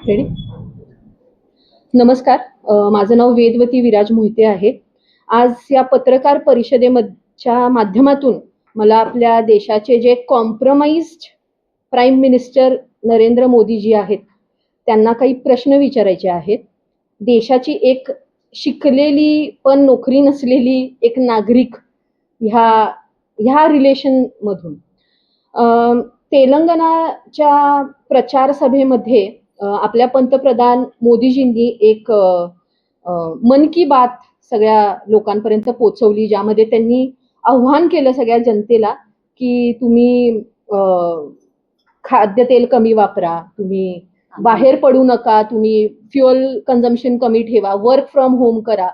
Ready? नमस्कार. माझं नाव वेदवती विराज मोहिते आहे. आज या पत्रकार परिषदेच्या माध्यमातून मला आपल्या देशाचे जे compromised prime minister Narendra Modiji आहेत त्यांना काही प्रश्न विचारायचे आहेत. देशाची एक शिकलेली पण नोकरी नसलेली एक नागरिक ह्या रिलेशनमधून तेलंगणाच्या प्रचार सभेमध्ये आपल्या पंतप्रधान मोदीजींनी एक मन की बात सगळ्या लोकांपर्यंत पोहोचवली, ज्यामध्ये त्यांनी आव्हान केलं सगळ्या जनतेला की तुम्ही खाद्यतेल कमी वापरा, तुम्ही बाहेर पडू नका, तुम्ही फ्युअल कन्झम्पशन कमी ठेवा, वर्क फ्रॉम होम करा,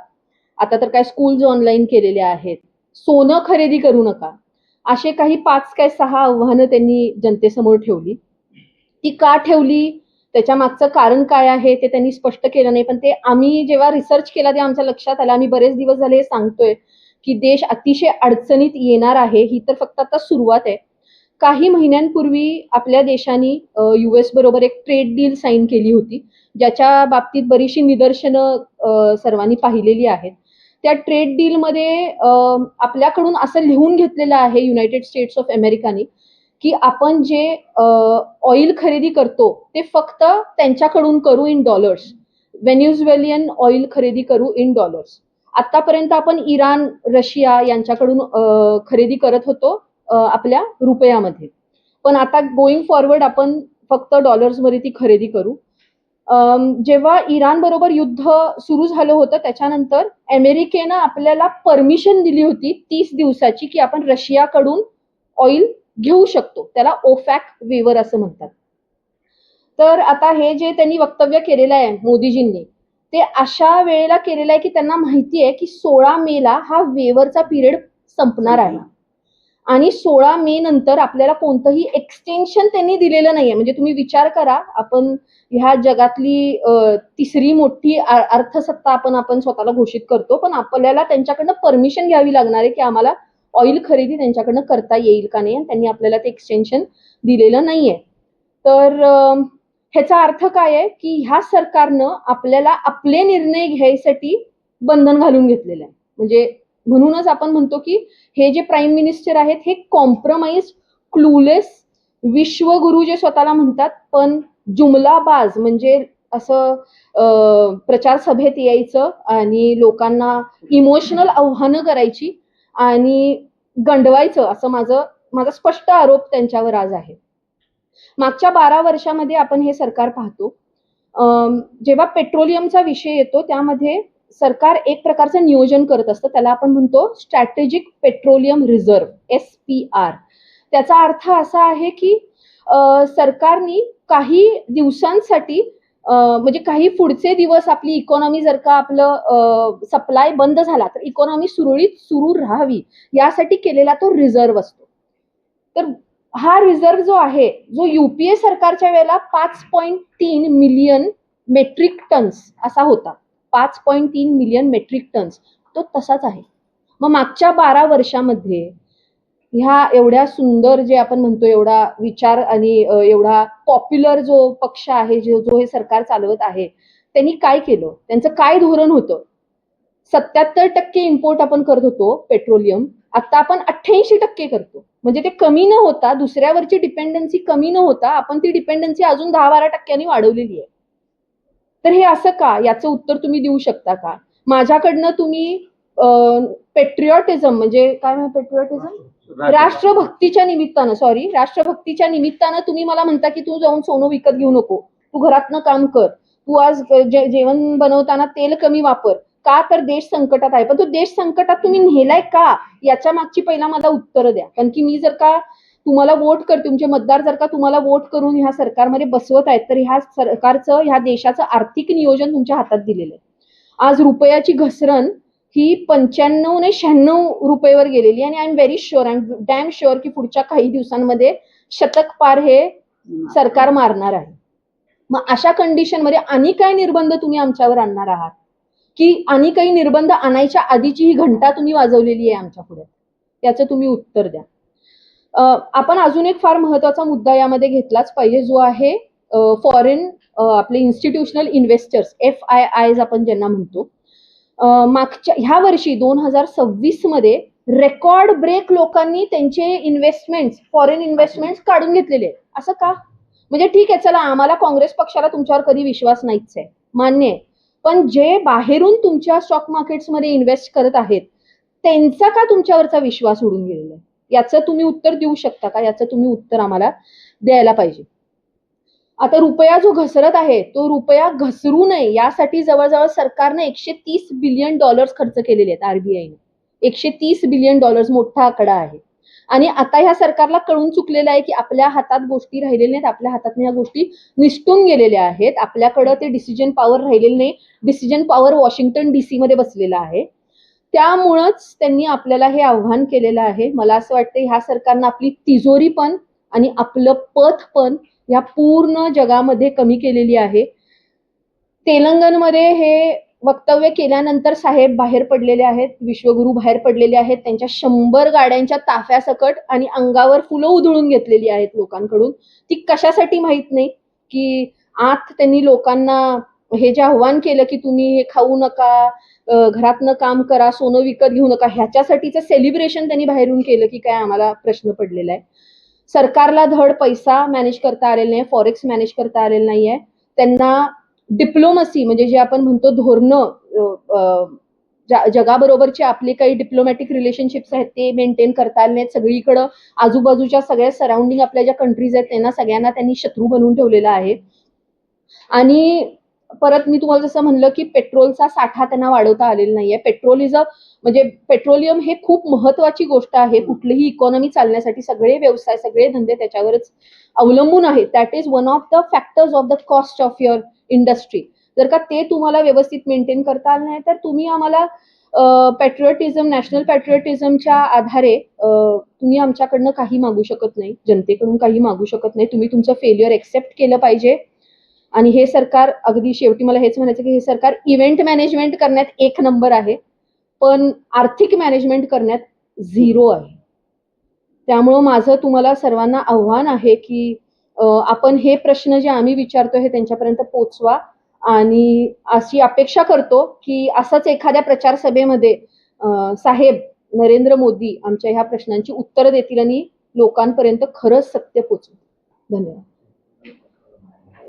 आता तर काय स्कूल्स ऑनलाईन केलेले आहेत, सोनं खरेदी करू नका, असे काही 5 काय 6 आव्हानं त्यांनी जनतेसमोर ठेवली. ती का ठेवली, त्याच्या मागचं कारण काय आहे ते त्यांनी स्पष्ट केलं नाही. पण ते आम्ही जेव्हा रिसर्च केला ते आमच्या लक्षात आलं. आम्ही बरेच दिवस झाले हे सांगतोय की देश अतिशय अडचणीत येणार आहे. ही तर फक्त आता सुरुवात आहे. काही महिन्यांपूर्वी आपल्या देशाने US बरोबर एक ट्रेड डील साईन केली होती, ज्याच्या बाबतीत बरीचशी निदर्शनं सर्वांनी पाहिलेली आहेत. त्या ट्रेड डीलमध्ये आपल्याकडून असं लिहून घेतलेलं आहे युनायटेड स्टेट्स ऑफ अमेरिकाने की आपण जे ऑइल खरेदी करतो ते फक्त त्यांच्याकडून करू इन डॉलर्स, व्हेनेझुएलियन ऑइल खरेदी करू इन डॉलर्स. आतापर्यंत आपण इराण, रशिया यांच्याकडून खरेदी करत होतो आपल्या रुपयामध्ये, पण आता गोइंग फॉरवर्ड आपण फक्त डॉलर्समध्ये ती खरेदी करू. जेव्हा इराण बरोबर युद्ध सुरू झालं होतं त्याच्यानंतर अमेरिकेनं आपल्याला परमिशन दिली होती 30 दिवसाची की आपण रशियाकडून ऑइल घेऊ शकतो. त्याला ओफॅक वेवर असं म्हणतात. तर आता हे जे त्यांनी वक्तव्य केलेलं आहे मोदीजींनी, ते अशा वेळेला केलेलं आहे की त्यांना माहिती आहे की 16 मेला हा वेवरचा पिरियड संपणार आहे आणि 16 मे नंतर आपल्याला कोणतंही एक्सटेन्शन त्यांनी दिलेलं नाहीये. म्हणजे तुम्ही विचार करा, आपण ह्या जगातली तिसरी मोठी अर्थसत्ता आपण स्वतःला घोषित करतो, पण आपल्याला त्यांच्याकडनं परमिशन घ्यावी लागणार आहे की आम्हाला ऑइल खरेदी त्यांच्याकडनं करता येईल का नाही, आणि त्यांनी आपल्याला ते एक्सटेन्शन दिलेलं नाहीये. तर ह्याचा अर्थ काय आहे की ह्या सरकारनं आपल्याला आपले निर्णय घ्यायसाठी बंधन घालून घेतलेलं आहे. म्हणजे म्हणूनच आपण म्हणतो की हे जे प्राईम मिनिस्टर आहेत हे कॉम्प्रोमाइज, क्लूलेस, विश्वगुरु जे स्वतःला म्हणतात, पण जुमलाबाज, म्हणजे असं प्रचार सभेत यायचं आणि लोकांना इमोशनल आव्हानं करायची आणि गंडवायचं, असं माझा स्पष्ट आरोप त्यांच्यावर आज आहे. मागच्या 12 वर्षामध्ये आपण हे सरकार पाहतो, जेव्हा पेट्रोलियमचा विषय येतो त्यामध्ये सरकार एक प्रकारचं नियोजन करत असतं, त्याला आपण म्हणतो स्ट्रॅटेजिक पेट्रोलियम रिझर्व्ह, SPR. त्याचा अर्थ असा आहे की सरकारने काही दिवसांसाठी म्हणजे काही पुढचे दिवस आपली इकॉनॉमी जर का आपलं सप्लाय बंद झाला तर इकॉनॉमी सुरळीत सुरू राहावी यासाठी केलेला तो रिझर्व्ह असतो. तर हा रिझर्व्ह जो आहे, जो UPA सरकारच्या वेळेला 5.3 मिलियन मेट्रिक टन्स असा होता, 5.3 मिलियन मेट्रिक टन्स, तो तसाच आहे. मग मागच्या 12 वर्षामध्ये ह्या एवढ्या सुंदर, जे आपण म्हणतो एवढा विचार आणि एवढा पॉप्युलर जो पक्ष आहे, जो हे सरकार चालवत आहे, त्यांनी काय केलं, त्यांचं काय धोरण होतं? 77% इम्पोर्ट आपण करत होतो पेट्रोलियम, आता आपण 88% करतो. म्हणजे ते कमी न होता, दुसऱ्यावरची डिपेंडन्सी कमी न होता, आपण ती डिपेंडन्सी अजून 10-12% वाढवलेली आहे. तर हे असं का, याचं उत्तर तुम्ही देऊ शकता का? माझ्याकडनं तुम्ही पेट्रिऑटिझम म्हणजे काय म्हणतो, पेट्रिऑटिझम राष्ट्रभक्तीच्या निमित्तानं तुम्ही मला म्हणता की तू जाऊन सोनं विकत घेऊ नको, तू घरातनं काम कर, तू आज जेवण बनवताना तेल कमी वापर, का तर देश संकटात आहे. पण तो देश संकटात तुम्ही नेलाय का, याच्या मागची पहिला मला उत्तर द्या. कारण की मी जर का तुम्हाला वोट करते, तुमचे मतदार जर का तुम्हाला वोट करून ह्या सरकारमध्ये बसवत आहेत, तर ह्या सरकारचं, ह्या देशाचं आर्थिक नियोजन तुमच्या हातात दिलेलं आहे. आज रुपयाची घसरण ही 95 ने 96 रुपयेवर गेलेली, आणि I am very sure, I am damn sure की पुढच्या काही दिवसांमध्ये शतक पार हे सरकार मारणार आहे. मग अशा कंडिशनमध्ये आणि काय निर्बंध तुम्ही आमच्यावर आणणार आहात, की आणि काही निर्बंध आणायच्या आधीची ही घंटा तुम्ही वाजवलेली आहे आमच्या पुढे, याचं तुम्ही उत्तर द्या. आपण अजून एक फार महत्वाचा मुद्दा यामध्ये घेतलाच पाहिजे, जो आहे फॉरेन आपले इन्स्टिट्यूशनल इन्व्हेस्टर्स FIIs आपण ज्यांना म्हणतो, मागच्या ह्या वर्षी 2026 मध्ये रेकॉर्ड ब्रेक लोकांनी त्यांचे इन्व्हेस्टमेंट्स, फॉरेन इन्व्हेस्टमेंट्स काढून घेतलेले आहेत. असं का? म्हणजे ठीक आहे, चला आम्हाला काँग्रेस पक्षाला तुमच्यावर कधी विश्वास नाहीच आहे, मान्य आहे, पण जे बाहेरून तुमच्या स्टॉक मार्केट्समध्ये इन्व्हेस्ट करत आहेत त्यांचा का तुमच्यावरचा विश्वास उडून गेलेला आहे? याचं तुम्ही उत्तर देऊ शकता का? याचं तुम्ही उत्तर आम्हाला द्यायला पाहिजे. आता रुपया जो घसरत आहे तो रुपया घसरू नये यासाठी जवळजवळ सरकारने $130 बिलियन खर्च केलेले आहेत. RBIने $130 बिलियन मोठा आकडा आहे. आणि आता ह्या सरकारला कळून चुकलेलं आहे की आपल्या हातात गोष्टी राहिलेल्या नाहीत, आपल्या हातात ह्या गोष्टी निसटून गेलेल्या आहेत, आपल्याकडं ते डिसिजन पॉवर राहिलेलं नाही, डिसिजन पॉवर वॉशिंग्टन DC मध्ये बसलेला आहे. त्यामुळंच त्यांनी आपल्याला हे आव्हान केलेलं आहे. मला असं वाटतं ह्या सरकारनं आपली तिजोरी पण आणि आपलं पत पण या पूर्ण जगामध्ये कमी केलेली आहे. तेलंगणमध्ये हे वक्तव्य केल्यानंतर साहेब बाहेर पडलेले आहेत, विश्वगुरू बाहेर पडलेले आहेत, त्यांच्या 100 गाड्यांच्या ताफ्यासकट आणि अंगावर फुलं उधळून घेतलेली आहेत लोकांकडून. ती कशासाठी माहित नाही, की आत त्यांनी लोकांना हे जे आव्हान केलं की तुम्ही हे खाऊ नका, घरातनं काम करा, सोनं विकत घेऊ नका, ह्याच्यासाठीचं सेलिब्रेशन त्यांनी बाहेरून केलं की काय आम्हाला प्रश्न पडलेला आहे. सरकारला धड पैसा मॅनेज करता आलेला नाही, फॉरेक्स मॅनेज करता आलेलं नाहीये. त्यांना डिप्लोमसी म्हणजे जे आपण म्हणतो धोरणं, जगाबरोबरचे आपले काही डिप्लोमॅटिक रिलेशनशिप्स आहेत ते मेंटेन करता आले नाहीत. सगळीकडं आजूबाजूच्या सगळ्या सराउंडिंग आपल्या ज्या कंट्रीज आहेत त्यांना सगळ्यांना त्यांनी शत्रू बनवून ठेवलेला आहे. आणि परत मी तुम्हाला जसं म्हणलं की पेट्रोलचा साठा त्यांना वाढवता आलेला नाहीये. म्हणजे पेट्रोलियम हे खूप महत्वाची गोष्ट आहे. कुठलीही इकॉनॉमी चालण्यासाठी सगळे व्यवसाय, सगळे धंदे त्याच्यावरच अवलंबून आहेत. That is one of the factors of the cost of your industry. जर का ते तुम्हाला व्यवस्थित मेंटेन करता आलं नाही तर तुम्ही आम्हाला पॅट्रिओटिझम, नॅशनल पॅट्रिओटिझमच्या आधारे तुम्ही आमच्याकडनं काही मागू शकत नाही, जनतेकडून काही मागू शकत नाही. तुम्ही तुमचं फेल्युअर एक्सेप्ट केलं पाहिजे. आणि हे सरकार, अगदी शेवटी मला हेच म्हणायचं की हे सरकार इव्हेंट मॅनेजमेंट करण्यात 1 नंबर आहे, पण आर्थिक मॅनेजमेंट करण्यात 0 आहे. त्यामुळं माझं तुम्हाला सर्वांना आव्हान आहे की आपण हे प्रश्न जे आम्ही विचारतो हे त्यांच्यापर्यंत पोचवा. आणि अशी अपेक्षा करतो की असंच एखाद्या प्रचार सभेमध्ये साहेब नरेंद्र मोदी आमच्या ह्या प्रश्नांची उत्तरं देतील आणि लोकांपर्यंत खरंच सत्य पोचवतील. धन्यवाद.